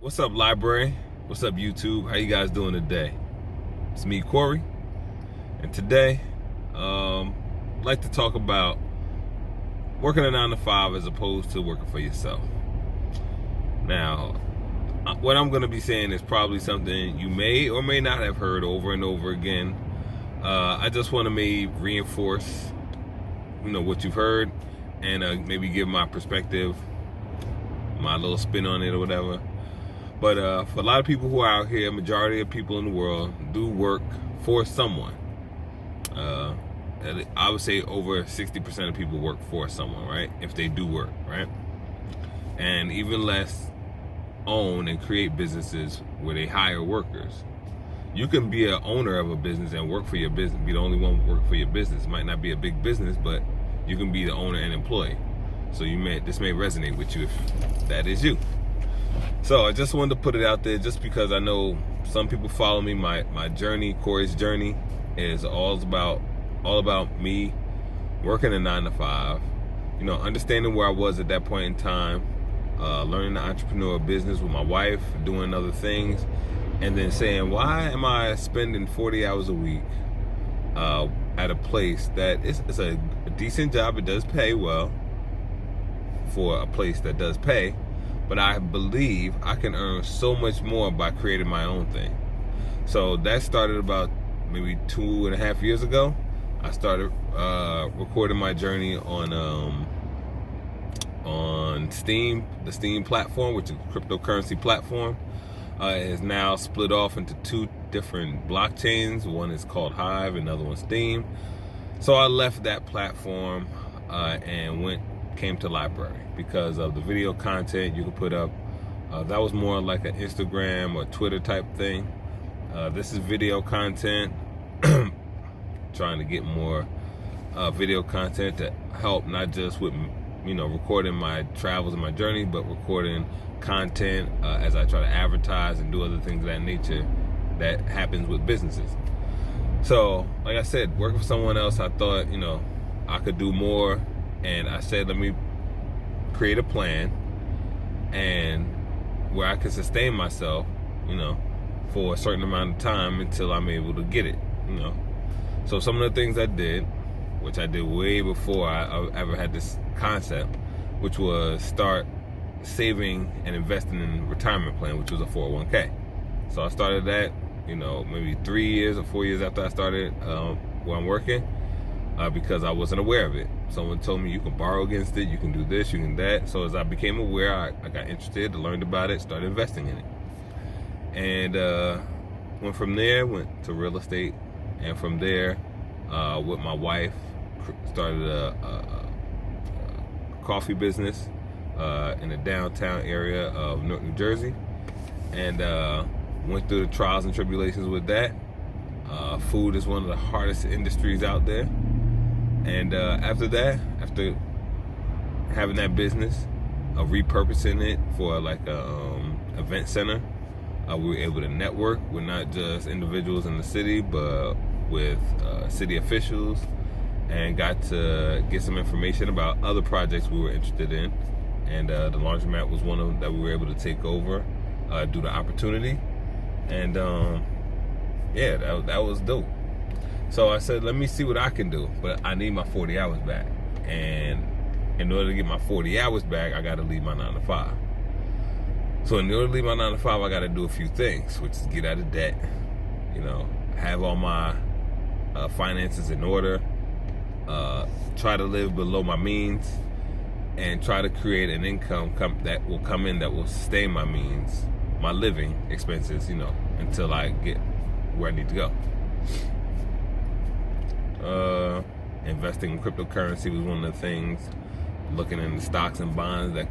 What's up, library? What's up, YouTube? How you guys doing today? It's me, Corey, and today I'd like to talk about working a 9 to 5 as opposed to working for yourself. Now, what I'm going to be saying is probably something you may or may not have heard over and over again. I just want to maybe reinforce, what you've heard, and maybe give my perspective, my little spin on it or whatever. But for a lot of people who are out here, majority of people in the world do work for someone. I would say over 60% of people work for someone, right? If they do work, right? And even less own and create businesses where they hire workers. You can be an owner of a business and work for your business, be the only one work for your business. It might not be a big business, but you can be the owner and employee. So this may resonate with you if that is you. So I just wanted to put it out there just because I know some people follow me. My journey, Corey's journey, is all about me working a 9 to 5, understanding where I was at that point in time, learning the entrepreneur business with my wife, doing other things, and then saying, why am I spending 40 hours a week at a place that it's a decent job, it does pay well for a place that does pay, but I believe I can earn so much more by creating my own thing. So that started about maybe 2.5 years ago. I started recording my journey on Steam, the Steam platform, which is a cryptocurrency platform. It is now split off into 2 different blockchains. One is called Hive, another one's Steam. So I left that platform and came to library because of the video content you could put up. That was more like an Instagram or Twitter type thing. This is video content. Trying to get more video content to help not just with recording my travels and my journey, but recording content as I try to advertise and do other things of that nature that happens with businesses. So like I said, working for someone else, I thought I could do more, and I said let me create a plan and where I can sustain myself for a certain amount of time until I'm able to get it. So some of the things I did, which I did way before I ever had this concept, which was start saving and investing in a retirement plan, which was a 401k. So I started that, maybe 3 years or 4 years after I started where I'm working, because I wasn't aware of it. Someone told me you can borrow against it, you can do this, you can that. So as I became aware, I got interested, learned about it, started investing in it. And went from there, went to real estate. And from there, with my wife, started a coffee business in the downtown area of Newark, New Jersey. And went through the trials and tribulations with that. Food is one of the hardest industries out there. And after that, having that business, repurposing it for like a event center, we were able to network with not just individuals in the city, but with city officials, and got to get some information about other projects we were interested in. And the laundromat was one of them that we were able to take over due to opportunity. And that was dope. So I said, let me see what I can do, but I need my 40 hours back. And in order to get my 40 hours back, I got to leave my 9 to 5. So in order to leave my 9 to 5, I got to do a few things, which is get out of debt, have all my finances in order, try to live below my means, and try to create an income that will come in that will sustain my means, my living expenses, until I get where I need to go. Investing in cryptocurrency was one of the things. Looking into stocks and bonds that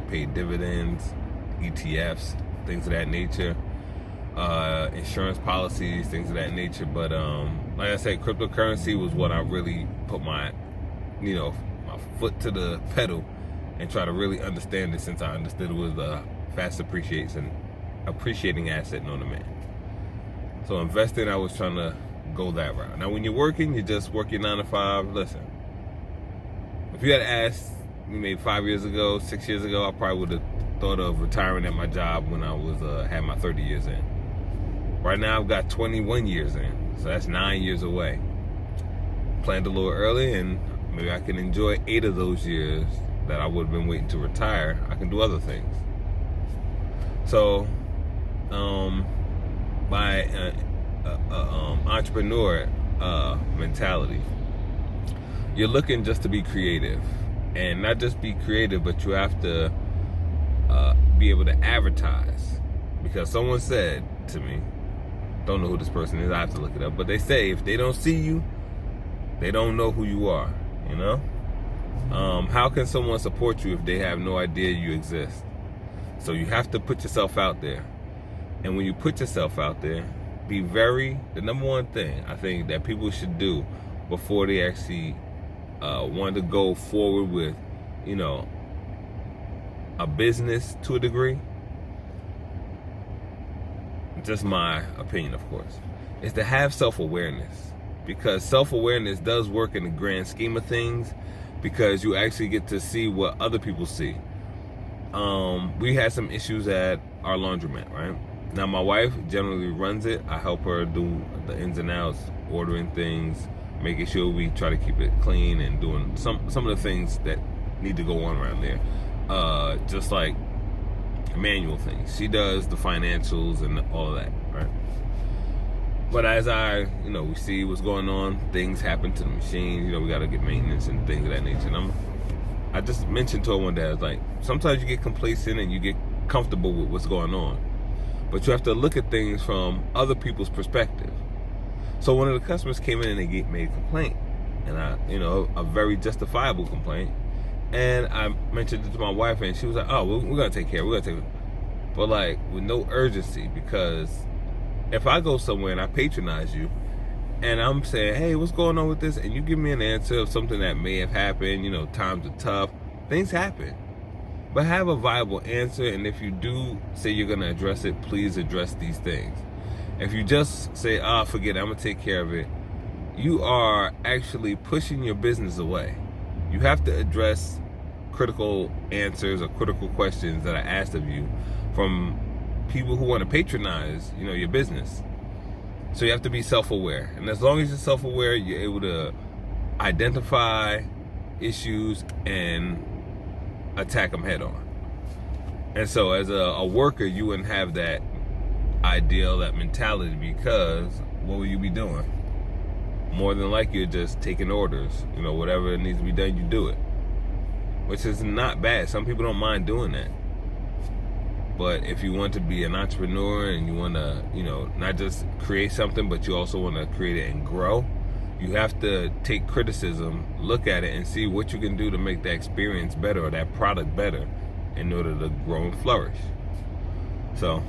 pay dividends, ETFs, things of that nature, insurance policies, things of that nature. But like I said, cryptocurrency was what I really put my my foot to the pedal and try to really understand it, since I understood it was a fast appreciating asset known to man. So investing, I was trying to go that route. Now when you're working, you just work your 9 to 5. Listen, if you had asked me maybe 5 years ago, 6 years ago, I probably would have thought of retiring at my job when I was had my 30 years in. Right now I've got 21 years in, so that's 9 years away. Planned a little early, and maybe I can enjoy 8 of those years that I would have been waiting to retire. I can do other things. So, my entrepreneur mentality. You're looking just to be creative, and not just be creative, but you have to be able to advertise. Because someone said to me, don't know who this person is, I have to look it up, but they say if they don't see you, they don't know who you are. You know, how can someone support you if they have no idea you exist? So you have to put yourself out there, and when you put yourself out there, the number one thing I think that people should do before they actually want to go forward with, you know, a business to a degree, just my opinion, of course, is to have self-awareness. Because self-awareness does work in the grand scheme of things, because you actually get to see what other people see. We had some issues at our laundromat, right? Now, my wife generally runs it. I help her do the ins and outs, ordering things, making sure we try to keep it clean, and doing some of the things that need to go on around there. Just like manual things. She does the financials and all of that, right? But as we see what's going on, things happen to the machines, we got to get maintenance and things of that nature. And I just mentioned to her one day, I was like, sometimes you get complacent and you get comfortable with what's going on. But you have to look at things from other people's perspective. So one of the customers came in and they made a complaint. And a very justifiable complaint. And I mentioned it to my wife, and she was like, oh, we're going to take care of it. But like, with no urgency, because if I go somewhere and I patronize you, and I'm saying, hey, what's going on with this? And you give me an answer of something that may have happened, times are tough, things happen. But have a viable answer, and if you do say you're going to address it, please address these things. If you just say, forget it, I'm going to take care of it, you are actually pushing your business away. You have to address critical answers or critical questions that are asked of you from people who want to patronize, your business. So you have to be self-aware. And as long as you're self-aware, you're able to identify issues and attack them head on. And so as a worker, you wouldn't have that ideal, that mentality, because what will you be doing? More than likely, you're just taking orders. Whatever needs to be done, you do it. Which is not bad. Some people don't mind doing that. But if you want to be an entrepreneur and you want to, not just create something, but you also want to create it and grow, you have to take criticism, look at it, and see what you can do to make that experience better or that product better in order to grow and flourish. So,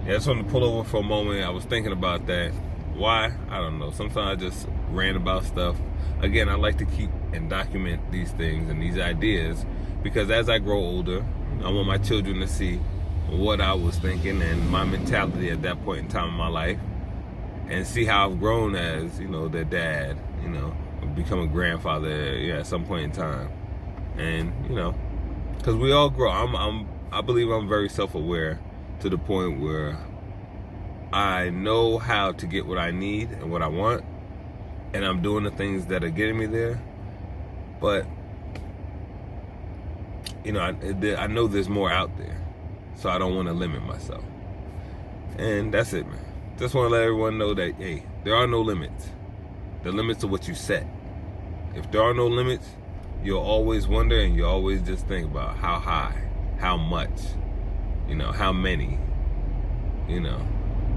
I just wanted to pull over for a moment. I was thinking about that. Why? I don't know. Sometimes I just rant about stuff. Again, I like to keep and document these things and these ideas, because as I grow older, I want my children to see what I was thinking and my mentality at that point in time in my life, and see how I've grown as, their dad, become a grandfather, at some point in time. And, because we all grow. I believe I'm very self-aware to the point where I know how to get what I need and what I want, and I'm doing the things that are getting me there. But I know there's more out there, so I don't want to limit myself. And that's it, man. Just want to let everyone know that, hey, there are no limits. The limits are what you set. If there are no limits, you'll always wonder, and you always just think about how high, how much, how many,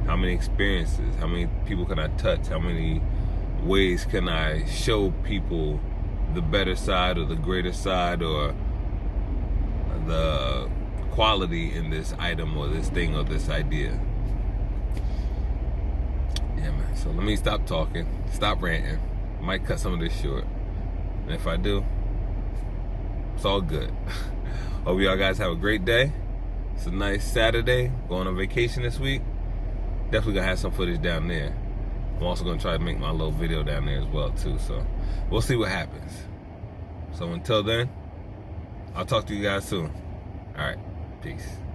how many experiences, how many people can I touch, how many ways can I show people the better side or the greater side or the quality in this item or this thing or this idea. Yeah, man. So let me stop talking, stop ranting. I might cut some of this short. And if I do, it's all good. Hope y'all guys have a great day. It's a nice Saturday. Going on vacation this week. Definitely gonna have some footage down there. I'm also gonna try to make my little video down there as well too. So we'll see what happens. So until then, I'll talk to you guys soon. All right. Peace.